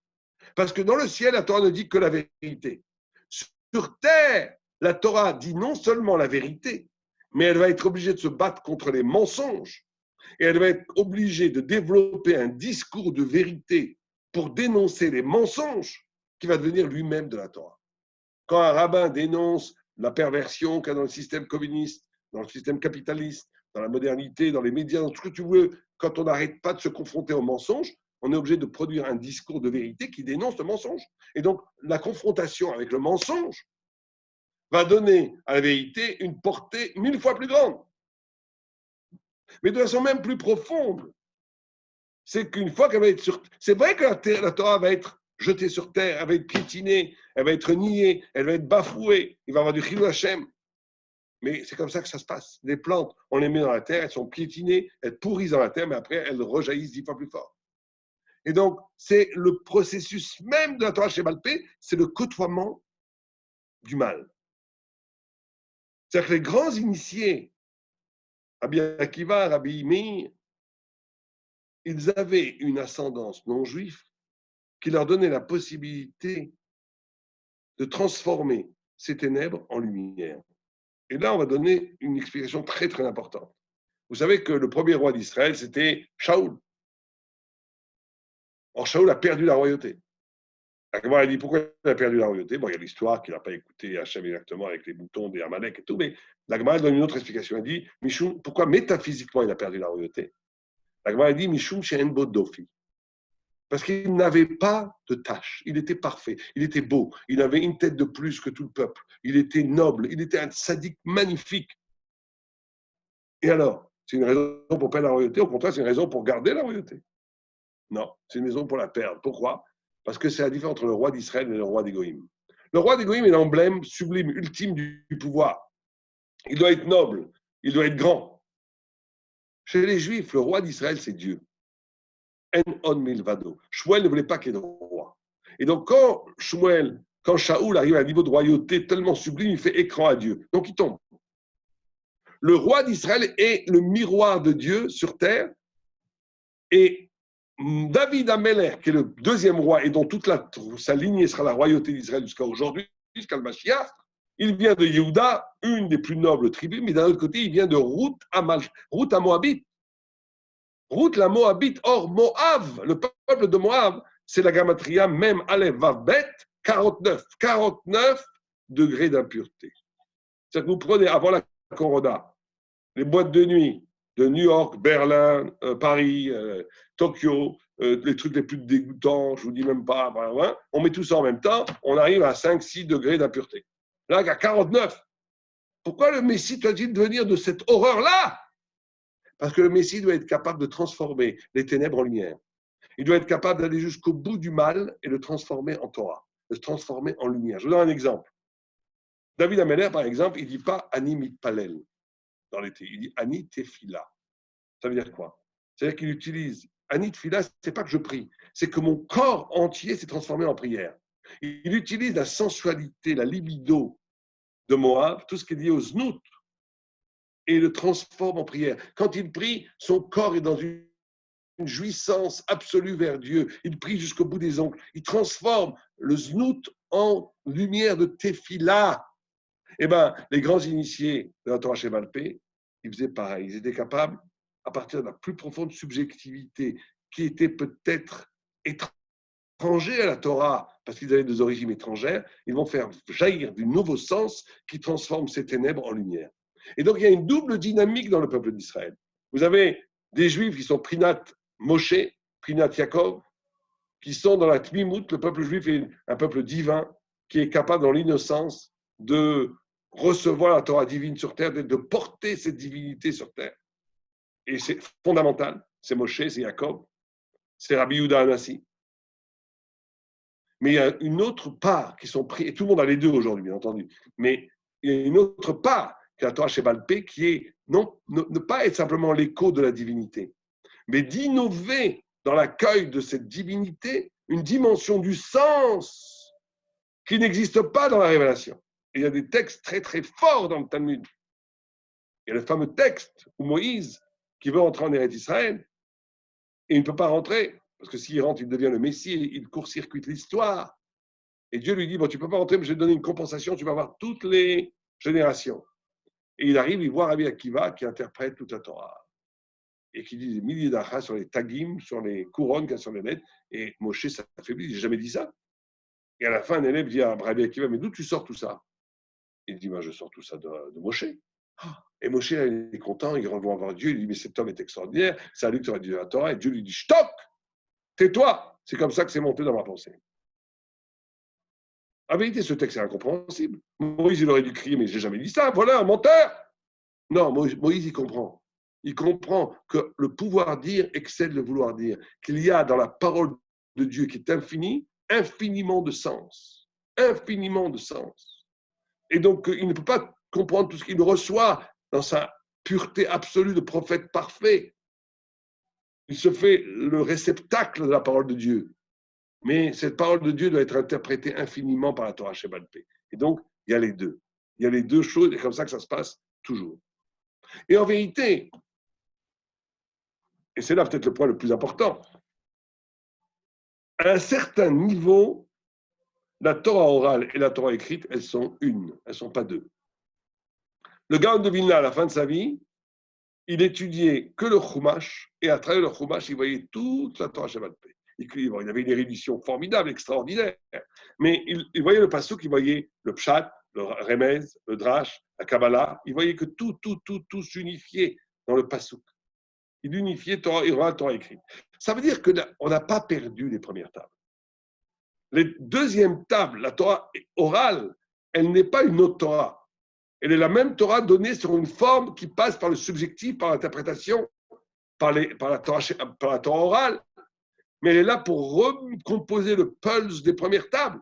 Parce que dans le ciel, la Torah ne dit que la vérité. Sur terre, la Torah dit non seulement la vérité, mais elle va être obligée de se battre contre les mensonges. Et elle va être obligée de développer un discours de vérité pour dénoncer les mensonges qui va devenir lui-même de la Torah. Quand un rabbin dénonce la perversion qu'il y a dans le système communiste, dans le système capitaliste, dans la modernité, dans les médias, dans tout ce que tu veux, quand on n'arrête pas de se confronter aux mensonges, on est obligé de produire un discours de vérité qui dénonce le mensonge. Et donc, la confrontation avec le mensonge va donner à la vérité une portée 1000 fois plus grande. Mais de façon même plus profonde, c'est qu'une fois qu'elle va être sur... C'est vrai que la Torah va être jetée sur terre, elle va être piétinée, elle va être niée, elle va être bafouée, il va y avoir du chilou Hashem. Mais c'est comme ça que ça se passe. Les plantes, on les met dans la terre, elles sont piétinées, elles pourrissent dans la terre, mais après, elles rejaillissent 10 fois plus fort. Et donc, c'est le processus même de la Torah chez Balpé, c'est le côtoiement du mal. C'est-à-dire que les grands initiés, Rabbi Akiva, Rabbi Meir, ils avaient une ascendance non juive qui leur donnait la possibilité de transformer ces ténèbres en lumière. Et là, on va donner une explication très, très importante. Vous savez que le premier roi d'Israël, c'était Shaoul. Or, Shaoul a perdu la royauté. La Gemara a dit pourquoi il a perdu la royauté. Bon, il y a l'histoire qu'il n'a pas écouté Hachem exactement avec les boutons des Amalek et tout, mais la Gemara donne une autre explication. Elle dit Michoum, pourquoi métaphysiquement il a perdu la royauté? La Gemara dit Michoum She'en Bo Dofi. Parce qu'il n'avait pas de tâche. Il était parfait. Il était beau. Il avait une tête de plus que tout le peuple. Il était noble. Il était un sadique magnifique. Et alors, c'est une raison pour perdre la royauté. Au contraire, c'est une raison pour garder la royauté. Non, c'est une raison pour la perdre. Pourquoi? Parce que c'est la différence entre le roi d'Israël et le roi des Goïm. Le roi des Goïm est l'emblème sublime, ultime du pouvoir. Il doit être noble. Il doit être grand. Chez les Juifs, le roi d'Israël, c'est Dieu. En on milvado. Shmuel ne voulait pas qu'il y ait de roi. Et donc, quand Shaoul arrive à un niveau de royauté tellement sublime, il fait écran à Dieu. Donc, il tombe. Le roi d'Israël est le miroir de Dieu sur terre. Et David Amelech, qui est le deuxième roi et dont toute sa lignée sera la royauté d'Israël jusqu'à aujourd'hui, jusqu'à le Mashiach, il vient de Yehuda, une des plus nobles tribus, mais d'un autre côté, il vient de Ruth à Moabite. Ruth la Moabite, or Moab, le peuple de Moab, c'est la gamatria même Aleph Vav-Bet, 49. 49 degrés d'impureté. C'est-à-dire que vous prenez avant la Corona, les boîtes de nuit de New York, Berlin, Paris, Tokyo, les trucs les plus dégoûtants, je ne vous dis même pas, on met tout ça en même temps, on arrive à 5-6 degrés d'impureté. Là, à 49. Pourquoi le Messie doit-il devenir de cette horreur-là? Parce que le Messie doit être capable de transformer les ténèbres en lumière. Il doit être capable d'aller jusqu'au bout du mal et le transformer en Torah, le transformer en lumière. Je vous donne un exemple. David Ameller, par exemple, il ne dit pas Ani mitpalel dans l'été, il dit Ani tefila. Ça veut dire quoi? C'est-à-dire qu'il utilise Ani tefila, ce n'est pas que je prie, c'est que mon corps entier s'est transformé en prière. Il utilise la sensualité, la libido de Moab, tout ce qui est lié au znout, et le transforme en prière. Quand il prie, son corps est dans une jouissance absolue vers Dieu. Il prie jusqu'au bout des ongles. Il transforme le znout en lumière de tefila. Eh bien, les grands initiés de la Torah Shebalpé, ils faisaient pareil. Ils étaient capables, à partir de la plus profonde subjectivité, qui était peut-être étranger à la Torah, parce qu'ils avaient des origines étrangères, ils vont faire jaillir du nouveau sens qui transforme ces ténèbres en lumière. Et donc, il y a une double dynamique dans le peuple d'Israël. Vous avez des Juifs qui sont Prinat Moshe, Prinat Yaakov, qui sont dans la Tmimout. Le peuple juif est un peuple divin qui est capable, dans l'innocence, de recevoir la Torah divine sur terre, de porter cette divinité sur terre. Et c'est fondamental. C'est Moshe, c'est Yaakov, c'est Rabbi Yehuda Hanassi. Mais il y a une autre part qui sont pris, et tout le monde a les deux aujourd'hui, bien entendu, mais il y a une autre part qui est la Torah Shebalpé, qui est ne pas être simplement l'écho de la divinité, mais d'innover dans l'accueil de cette divinité une dimension du sens qui n'existe pas dans la révélation. Et il y a des textes très très forts dans le Talmud. Il y a le fameux texte où Moïse, qui veut entrer en Eretz Israël, et il ne peut pas rentrer, parce que s'il rentre, il devient le Messie, il court-circuite l'histoire. Et Dieu lui dit, bon, tu ne peux pas rentrer, mais je vais te donner une compensation, tu vas avoir toutes les générations. Et il arrive, il voit Rabbi Akiva qui interprète toute la Torah et qui dit des milliers d'achas sur les tagim, sur les couronnes qu'il y a sur les lettres. Et Moshe s'affaiblit, il n'a jamais dit ça. Et à la fin, un élève dit à Rabbi Akiva, mais d'où tu sors tout ça? Il dit, ben, je sors tout ça de Moshe. Et Moshe, il est content, il revoit voir Dieu, il dit, mais cet homme est extraordinaire, c'est à lui que tu aurais dit la Torah. Et Dieu lui dit, stop, tais-toi. C'est comme ça que c'est monté dans ma pensée. En vérité, ce texte est incompréhensible. Moïse, il aurait dû crier, mais je n'ai jamais dit ça, voilà, un menteur. Non, Moïse, il comprend. il comprend que le pouvoir dire excède le vouloir dire, qu'il y a dans la parole de Dieu qui est infinie, infiniment de sens. Infiniment de sens. Et donc, il ne peut pas comprendre tout ce qu'il reçoit dans sa pureté absolue de prophète parfait. Il se fait le réceptacle de la parole de Dieu. Mais cette parole de Dieu doit être interprétée infiniment par la Torah Sheba'al Peh. Et donc, il y a les deux. Il y a les deux choses, et comme ça que ça se passe toujours. Et en vérité, et c'est là peut-être le point le plus important, à un certain niveau, la Torah orale et la Torah écrite, elles sont une, elles ne sont pas deux. Le Gaon de Vilna, à la fin de sa vie, il étudiait que le Chumash, et à travers le Chumash, il voyait toute la Torah Sheba'al Peh. Il avait une érudition formidable, extraordinaire, mais il voyait le passouk, il voyait le pshat, le remez, le drash, la kabbalah, il voyait que tout s'unifiait dans le passouk. Il unifiait Torah orale, Torah écrite. Ça veut dire qu'on n'a pas perdu les premières tables. Les deuxièmes tables, la Torah orale, elle n'est pas une autre Torah. Elle est la même Torah donnée sur une forme qui passe par le subjectif, par l'interprétation, par la Torah orale, mais elle est là pour recomposer le pulse des premières tables.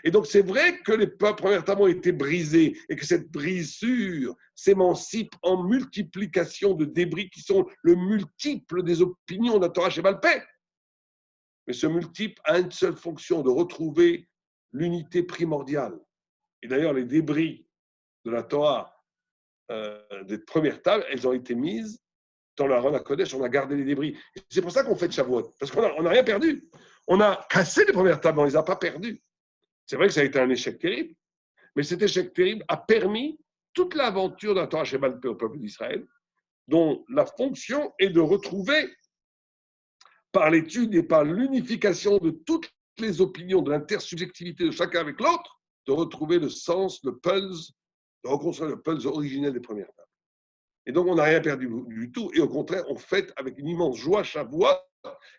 Et donc, c'est vrai que les premières tables ont été brisées et que cette brisure s'émancipe en multiplication de débris qui sont le multiple des opinions de la Torah Sheba'al Peh. Mais ce multiple a une seule fonction, de retrouver l'unité primordiale. Et d'ailleurs, les débris de la Torah des premières tables, elles ont été mises dans la Aron HaKodesh, on a gardé les débris. Et c'est pour ça qu'on fait de Shavuot, parce qu'on n'a rien perdu. On a cassé les premières tables, on ne les a pas perdues. C'est vrai que ça a été un échec terrible, mais cet échec terrible a permis toute l'aventure de la Torah Sheba'al Peh au peuple d'Israël, dont la fonction est de retrouver, par l'étude et par l'unification de toutes les opinions, de l'intersubjectivité de chacun avec l'autre, de retrouver le sens, le pulse, de reconstruire le pulse originel des premières tables. Et donc, on n'a rien perdu du tout, et au contraire, on fête avec une immense joie Shavuot,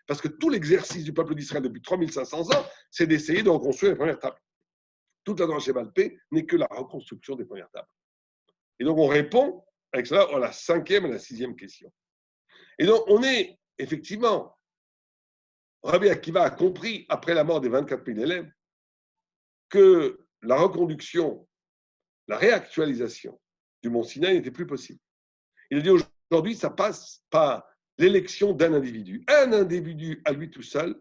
parce que tout l'exercice du peuple d'Israël depuis 3500 ans, c'est d'essayer de reconstruire les premières tables. Toute la Torah Sheba'al Peh n'est que la reconstruction des premières tables. Et donc, on répond avec cela à la 5e et la 6e question. Et donc, on est effectivement, Rabbi Akiva a compris, après la mort des 24 000 élèves, que la reconduction, la réactualisation du mont Sinaï n'était plus possible. Il a dit aujourd'hui, ça passe par l'élection d'un individu. Un individu à lui tout seul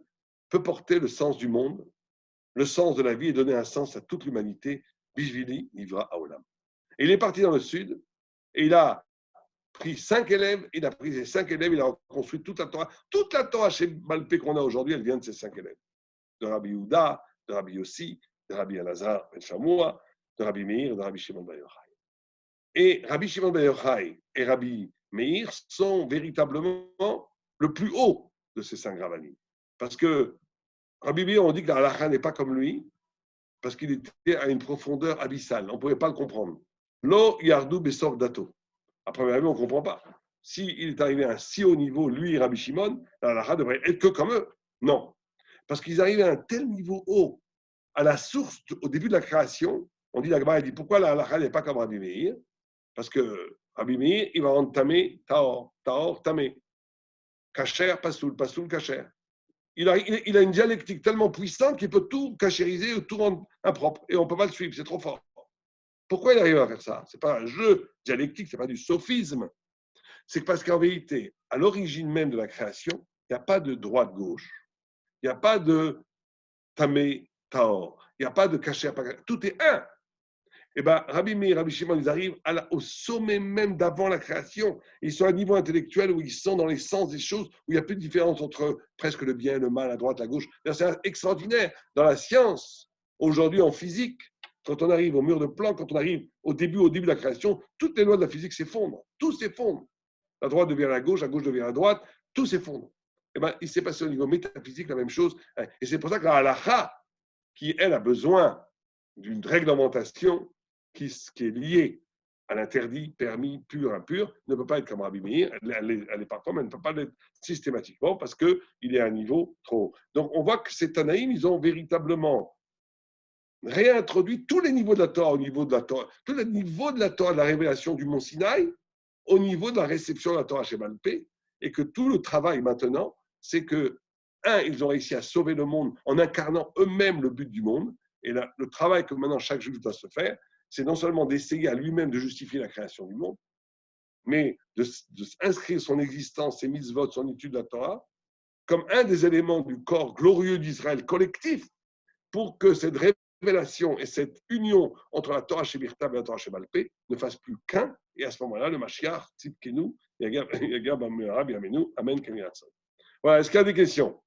peut porter le sens du monde, le sens de la vie et donner un sens à toute l'humanité. Bishvili Nivra Haolam. Et il est parti dans le sud et il a pris 5 élèves, il a pris ces 5 élèves, il a reconstruit toute la Torah. Toute la Torah Sheba'al Peh qu'on a aujourd'hui, elle vient de ces 5 élèves. De Rabbi Yehuda, de Rabbi Yossi, de Rabbi Elazar Ben Shamoua, de Rabbi Meir, de Rabbi Shimon Bar Yochai. Et Rabbi Shimon Bar Yochai et Rabbi Meir sont véritablement le plus haut de ces 5 rabbinim. Parce que Rabbi Meir, on dit que la halakha n'est pas comme lui, parce qu'il était à une profondeur abyssale. On ne pouvait pas le comprendre. Lo yardu besor dato. À première vue, on ne comprend pas. S'il est arrivé à un si haut niveau, lui, Rabbi Shimon, la halakha devrait être que comme eux. Non. Parce qu'ils arrivaient à un tel niveau haut, à la source, au début de la création, on dit, la Gemara dit, pourquoi la halakha n'est pas comme Rabbi Meir? Parce que Rabbi Meir, il va rendre tamé, taor, taor, tamé. Kacher, pasoul, pasoul, kacher. Il a une dialectique tellement puissante qu'il peut tout cachériser ou tout rendre impropre. Et on ne peut pas le suivre, c'est trop fort. Pourquoi il arrive à faire ça? Ce n'est pas un jeu dialectique, ce n'est pas du sophisme. C'est parce qu'en vérité, à l'origine même de la création, il n'y a pas de droite-gauche. Il n'y a pas de tamé, taor. Il n'y a pas de kacher, tout est un. Eh bien, Rabbi Meir et Rabbi Shimon, ils arrivent au sommet même d'avant la création. Ils sont à un niveau intellectuel où ils sont dans les sens des choses, où il n'y a plus de différence entre presque le bien et le mal, la droite, la gauche. C'est extraordinaire. Dans la science, aujourd'hui en physique, quand on arrive au mur de Planck, quand on arrive au début de la création, toutes les lois de la physique s'effondrent. Tout s'effondre. La droite devient la gauche devient la droite, tout s'effondre. Eh bien, il s'est passé au niveau métaphysique la même chose. Et c'est pour ça que la halakha, qui elle a besoin d'une réglementation, qui est liée à l'interdit, permis, pur, impur, ne peut pas être comme Rabbi Meir. Elle est parfois, mais elle ne peut pas l'être systématiquement parce qu'il est à un niveau trop haut. Donc, on voit que ces Tanaïm, ils ont véritablement réintroduit tous les niveaux de la Torah au niveau de la Torah, tous les niveaux de la Torah, de la révélation du mont Sinaï, au niveau de la réception de la Torah Sheba'al Peh, et que tout le travail maintenant, c'est que, ils ont réussi à sauver le monde en incarnant eux-mêmes le but du monde, et le travail que maintenant chaque juif doit se faire, c'est non seulement d'essayer à lui-même de justifier la création du monde, mais d'inscrire son existence, ses mitzvot, son étude de la Torah, comme un des éléments du corps glorieux d'Israël collectif, pour que cette révélation et cette union entre la Torah Shebirtav et la Torah Sheba'al Peh ne fassent plus qu'un, et à ce moment-là, le Mashiach, Tzidkenu, Yagab Amenu, Amen, Kemi Ratzon. Voilà, est-ce qu'il y a des questions?